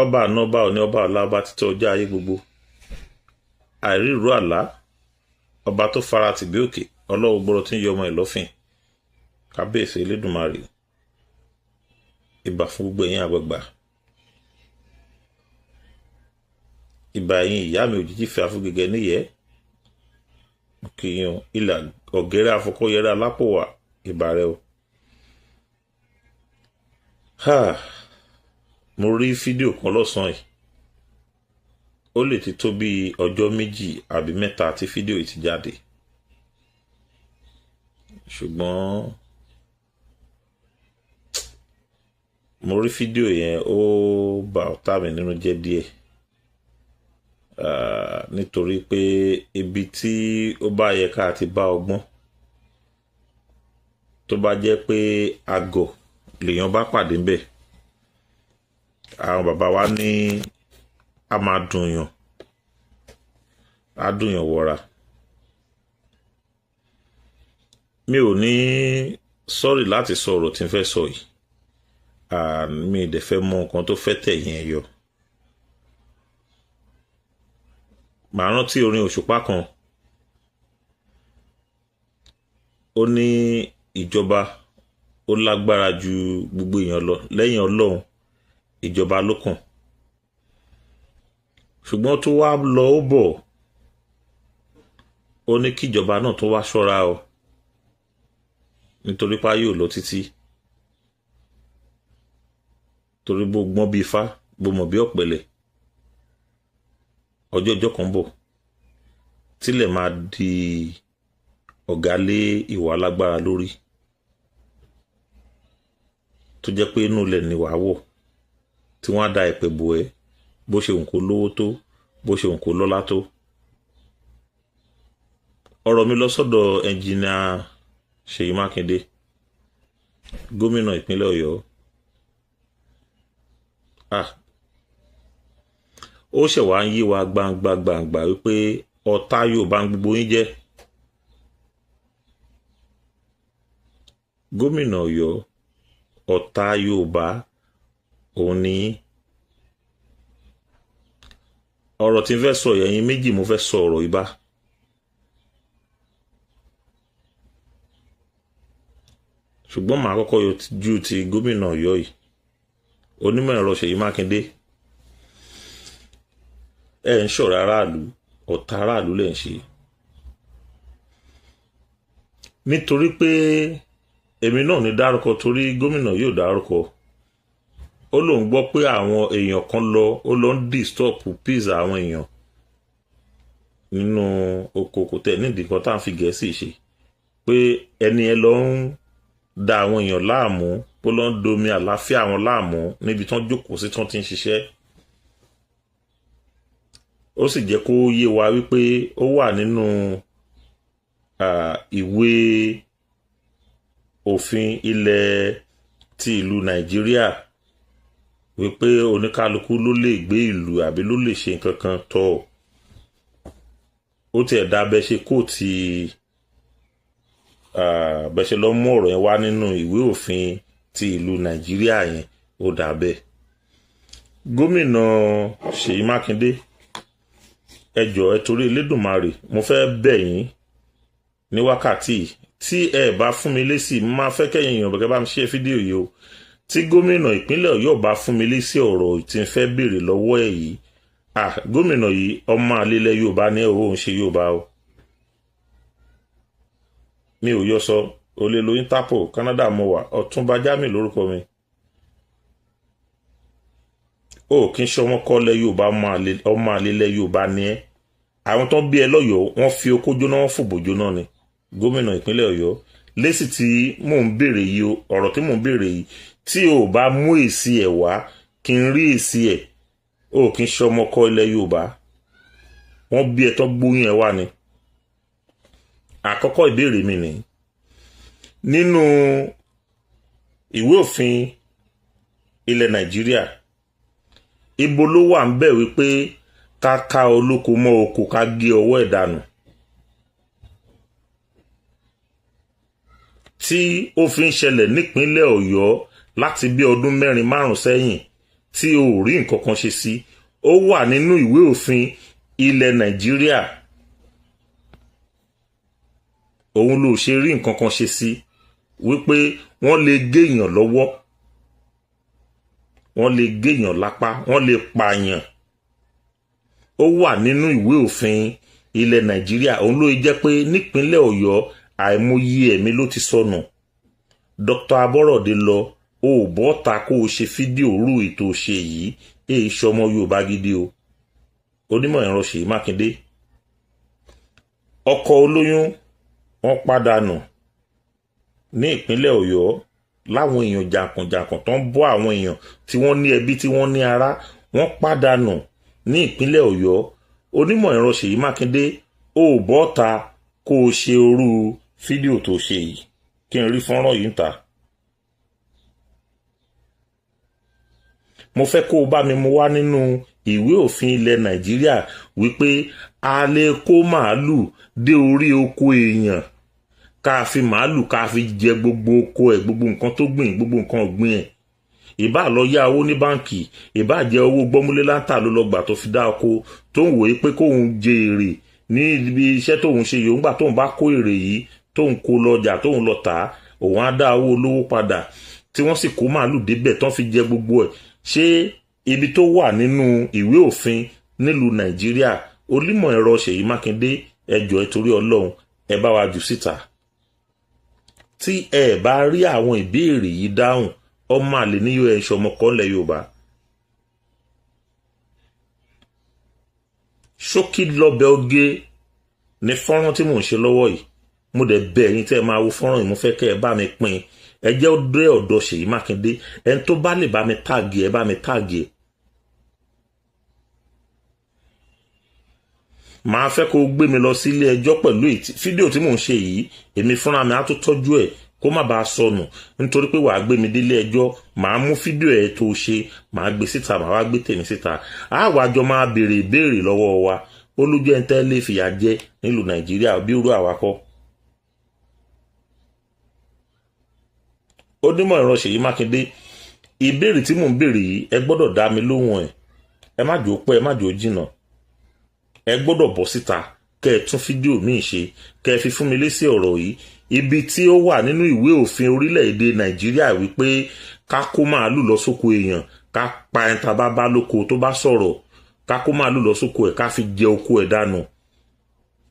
ọba àná ọba òní ọba ọ̀la ọba títọ́ ọjọ́ ayé gbogbo àìríru àlá ọba tó fara tìbí òkè ọlọ́wọ́ gbọ́dọ̀ tí ń yọ ọmọ ẹ̀ lọ́fìn kábíyèsí elédùnmarè ìbà fún gbogbo ẹ̀yin àgbààgbà ìbà ẹ̀yin ìyá mi òjijì fẹ́ afúgẹgẹ níyẹ́ kìyàn ilẹ̀ ọ̀gẹ́rẹ́ afọkọ́yẹrẹ alápòwà ìbà rẹ o. Mo rí fídíò kan lọ́sàn-án yìí ó lè ti tó bí ọjọ́ méjì àbí mẹ́ta tí fídíò yìí ti jáde ṣùgbọ́n mo rí fídíò yẹn ó bà ọ̀tá mi nínú jẹ́ díẹ̀ nítorí pé ibi tí ó bá yẹ ká ti bá ọgbọ́n tó bá jẹ́ pé àgọ̀ lèèyàn bá pàdé ńbẹ̀ àwọn bàbá wa ní a máa dùnyàn wọra. Mi ò ní sọ́rí láti sọ ọ̀rọ̀ tí n fẹ́ sọ yìí mi dẹ̀ fẹ́ mọ nǹkan tó fẹ́ tẹ̀yìn ẹ̀ yọ. Màá rántí orin òṣùpá kan ó ní ìjọba ó lágbára ju gbogbo èèyàn lọ lẹ́yìn Ọlọ́run ìjọba ló kàn ṣùgbọ́n tó wá lọ ó bọ̀ ó ní kíjọba náà tó wá ṣọ́ra o nítorí pa yóò lọ títí torí bó gbọ́n bí ifá bó mọ̀ bí ọ̀pẹ̀lẹ̀ ọjọ́ kan bọ̀ tílẹ̀ máa di ọ̀gá lé ìwà lágbára lórí tó jẹ́ pé inú ilẹ̀ ni wàá wọ̀ tí wọ́n á da ẹ̀pẹ̀ bò ẹ́ bó ṣe òǹkó lówó tó bó ṣe òǹkó lọ́lá tó. Ọ̀rọ̀ mi lọ sọ́dọ̀ ẹnjìnìà Seyi Makinde gómìnà ìpínlẹ̀ Ọ̀yọ́. Ó ṣẹ̀ wá ń yé wa gbangba wípé ọ̀tá Yorùbá ń gbogbo yín jẹ́. Gómìnà Ọ̀yọ́ ọ̀tá Yorùbá òun ni ọ̀rọ̀ tí n fẹ́ sọ ẹ̀yin méjì mo fẹ́ sọ ọ̀rọ̀ ibà. Ṣùgbọ́n màá kọ́kọ́ yọ ju ti gómìnà Ọ̀yọ́ yìí onímọ̀ ẹ̀rọ Seyi Makinde ẹ̀ ń ṣọ̀rọ̀ aráàlú ọ̀tá aráàlú lẹ̀ ń ṣe nítorí pé èmi náà ní dárúkọ torí gómìnà yóò dárúkọ ó lóun gbọ́ pé àwọn èèyàn kan ó lọ ń disturb peace àwọn èèyàn nínú oko kò tẹ̀ nídìí kan tá à ń fi Gẹ̀ẹ́sì ṣe pé ẹni ẹ lọ ń da àwọn èèyàn láàmú ó lọ ń domi àlàáfíà àwọn láàmú níbi tán jókòó sí tán ti ń ṣiṣẹ́. Ó sì jẹ́ kó yé wa wípé ó wà nínú ìwé òfin ilẹ̀ ti ìlú Nàìjíríà wípé oníkálukú ló lè gbé ìlú àbí ló lè ṣe nǹkan kan tọ́ ó tiẹ̀ dá bẹ́ ṣe kó ti bẹ́ ṣe lọ mú ọ̀rọ̀ yẹn wá nínú ìwé òfin ti ìlú Nàìjíríà yẹn ó dà bẹ́ẹ̀. Gómìnà Seyi Makinde ẹ jọ̀ọ́ ẹ torí Elédùmarè mo fẹ́ bẹ̀ yín ní wákàtí tí ẹ bá fún mi lésì máa fẹ́ kẹ́yìn èèyàn bẹ̀kẹ́ bá mi ṣe fídíò yìí o tí gómìnà ìpínlẹ̀ Ọ̀yọ́ bá fún mi lésì ọ̀rọ̀ tí n fẹ́ béèrè lọ́wọ́ ẹ̀ yìí gómìnà yìí ọmọ àlelẹ̀ Yorùbá ní òun ṣe Yorùbá o mi ò yọ sọ olè lo Interpol Canada mo wà Ọ̀túnba Jamiu lórúkọ mi ó kí n ṣe ọmọ kọ́lẹ̀ Yorùbá ọmọ àlelẹ̀ Yorùbá ní ẹ́ àwọn tó bí ẹ lọ́yọ̀ọ́ wọ́n fi okó jóná wọ́n fòbò jóná ni gómìnà ìpínlẹ̀ Ọ̀yọ́ lésì tí mò ń béèrè yìí ọ̀rọ̀ tí mò ń béèrè yìí tí ò bá mú èsì ẹ̀ wá kí n rí èsì ẹ̀ ó kí n ṣe ọmọ kọ́ ilẹ̀ Yorùbá wọ́n bí ẹ tó gbóyún ẹ wá ni. Àkọ́kọ́ ìbéèrè mi ni nínú ìwé òfin ilẹ̀ Nàìjíríà ibo ló wà ń bẹ̀ wípé ká ká olóko mọ́ oko ká gé ọwọ́ ẹ̀ dànù tí ó fi ń ṣẹlẹ̀ nípínlẹ̀ Ọ̀yọ́ láti bí ọdún 4-5 sẹ́yìn tí o ò rí nǹkan kan ṣe sí, ó wà nínú ìwé òfin ilẹ̀ Nàìjíríà, òun ló ṣe rí nǹkan kan ṣe sí, wípé wọ́n lè géèyàn lọ́wọ́, wọ́n lè géèyàn lápá, wọ́n lè pààyàn. Ó wà nínú ìwé òfin ilẹ̀ Nàìjíríà. Òun ló jẹ́ pé nípínlẹ̀ Ọ̀yọ́ àìmọye ẹ̀mí ló ti sọnù. Dr. Aborode lọ, ó bọ́ta kó o ṣe fídíò rú ètò ṣe yìí, èyí ṣọmọ Yorùbá gidi o. Onímọ̀ ẹ̀rọ Seyi Makinde, ọkọ olóyún wọ́n pàdánù ní ìpínlẹ̀ Ọ̀yọ́, láwọn èèyàn jàǹkànjàǹkàn tó ń bọ́ àwọn èèyàn tí wọ́n ní ẹbí tí wọ́n ní ará, wọ́n pàdánù ní ìpínlẹ̀ Ọ̀yọ́. Onímọ̀ ẹ̀rọ Seyi Makinde, ó bọ́ta kó o ṣe orú fídíò tó ṣe yìí, kí n rí fọ́nrán yìí ń ta. Mo fẹ́ kó o bá mi mú wá nínú ìwé òfin ilẹ̀ Nàìjíríà wípé a lè kó màálù dé orí oko èèyàn, ká fi màálù ká fi jẹ gbogbo oko ẹ̀, gbogbo nǹkan tó gbìn, gbogbo nǹkan ọ̀gbìn ẹ̀. Ìbá lọ yá owó ní báǹkì, ìbá jẹ owó gbọ́múlé láńtà ló lọ gbà tó fi dá oko, tó ń wòye pé kóun jẹ èrè ní ibi iṣẹ́ tóun ṣe yòó, ńgbà tóun bá kó èrè yìí tóun kó lọ́jà tóun lọ tà á, òun á dá owó olówó padà, tí wọ́n sì kó màálù débẹ̀ tán fi jẹ gbogbo ẹ̀. Ṣé ibi tó wà nínú ìwé òfin nílùú Nàìjíríà? Onímọ̀ ẹ̀rọ Seyi Makinde, ẹ jọ̀ọ́ ẹ torí Ọlọ́run ẹ bá wa jù síta. Tí ẹ bá rí àwọn ìbéèrè yìí dáhùn, ọmọ àlè ní yóò ẹ̀ṣọ́ ọmọ kan lẹ̀ Yorùbá. Ṣókí lọ́bẹ̀ oge ní fọ́nrán tí mò ń ṣe lọ́wọ́ yìí. Mo dẹ̀ bẹ̀ yín tẹ́ ẹ máa wo fọ́nrán yìí, mo fẹ́ kẹ́ ẹ bá mi pín, ẹ jẹ́ ó dé ọ̀dọ̀ Seyi Makinde, ẹni tó bá lè bá mi táàgì ẹ bá mi táàgì ẹ. Màá fẹ́ kó gbé mi lọ sí ilé ẹjọ́ pẹ̀lú fídíò tí mò ń ṣe yìí, èmi fúnra mi á tó tọ́jú ẹ̀ kó má bàa sọnù, nítorí pé wàá gbé mi délé ẹjọ́, màá mú fídíò ẹ̀ tó ṣe, màá gbé síta, màá wá gbé tèmi síta. Àwàjọ máa béèrè ìbéèrè lọ́wọ́ wa, ó lójú ẹ̀ ń tẹ́lẹ̀ fìyà jẹ nílùú Nàìjíríà bí irú àwa kọ́. Onímọ̀ ẹ̀rọ Seyi Makinde, ìbéèrè tí mò ń béèrè yìí ẹ gbọ́dọ̀ dá mi lóhùn ẹ̀, ẹ má jò pẹ́, ẹ má jò jìnnà, ẹ gbọ́dọ̀ bọ́ síta kẹ́ ẹ tún fídíò míì ṣe, kẹ́ ẹ fi fún mi lésì ọ̀rọ̀ yìí. Ibi tí ó wà nínú ìwé òfin orílẹ̀-èdè Nàìjíríà wípé ká kó màálù lọ sóko èèyàn, ká pa ẹni tá bá bá lóko tó bá sọ̀rọ̀, ká kó màálù lọ sóko ẹ̀, ká fi jẹ oko ẹ̀ dànù,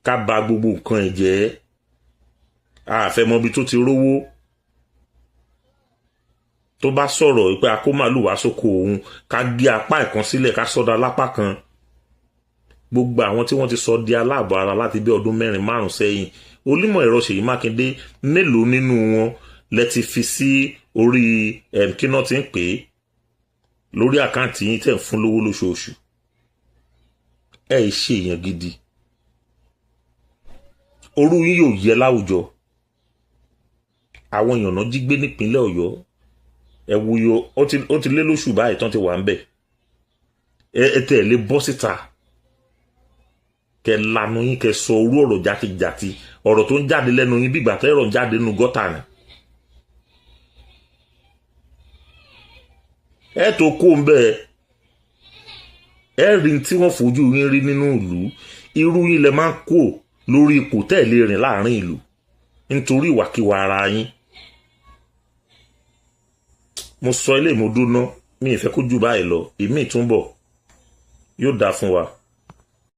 ká ba gbogbo nǹkan ẹ̀ jẹ́. Àfẹ́mọ́bi tó ti rówó, tó bá sọ̀rọ̀ pé a kó màálù wá sóko òun, ká gé apá ẹ̀kan sílẹ̀, ká sọ́dọ̀ alápá kan. Gbogbo àwọn tí wọ́n ti sọ di aláàbọ̀ ara láti bí ọdún 4-5 sẹ́yìn, onímọ̀ ẹ̀rọ Seyi Makinde, mélòó nínú wọn lẹ ti fi sí orí kí náà ti ń pè é, lórí àkáǹtì yín tẹ̀ ń fún lówó lóṣooṣù? Ẹ ṣe èèyàn gidi, orú yín yóò yẹ láwùjọ. Àwọn èèyàn náà jí gbé nípínlẹ̀ Ọ̀yọ́, ẹ wuyo, ó ti lé lóṣù báyìí tán ti wà ń bẹ̀. Ẹ tẹ̀ lé bọ́ síta kẹ lanu yín, kẹ sọ orú ọ̀rọ̀ játijàti, ọ̀rọ̀ tó ń jáde lẹ́nu yín bí ìgbà tẹ́rọ̀ ń jáde nínú gọ́tà ni. Ẹ tó kó ń bẹ́ẹ̀, ẹ rí tí wọ́n fojú yín rí nínú ìlú. Irú yín lẹ máa ń kó lórí ipò tẹ̀lé rìn láàrin ìlú nítorí ìwàkiwà ara yín. Mo sọ ilé ìmọ̀dúná, mi ìfẹ́ kó jù báyìí lọ, ìmí ìtúnbọ̀ yóò dáa fún wa.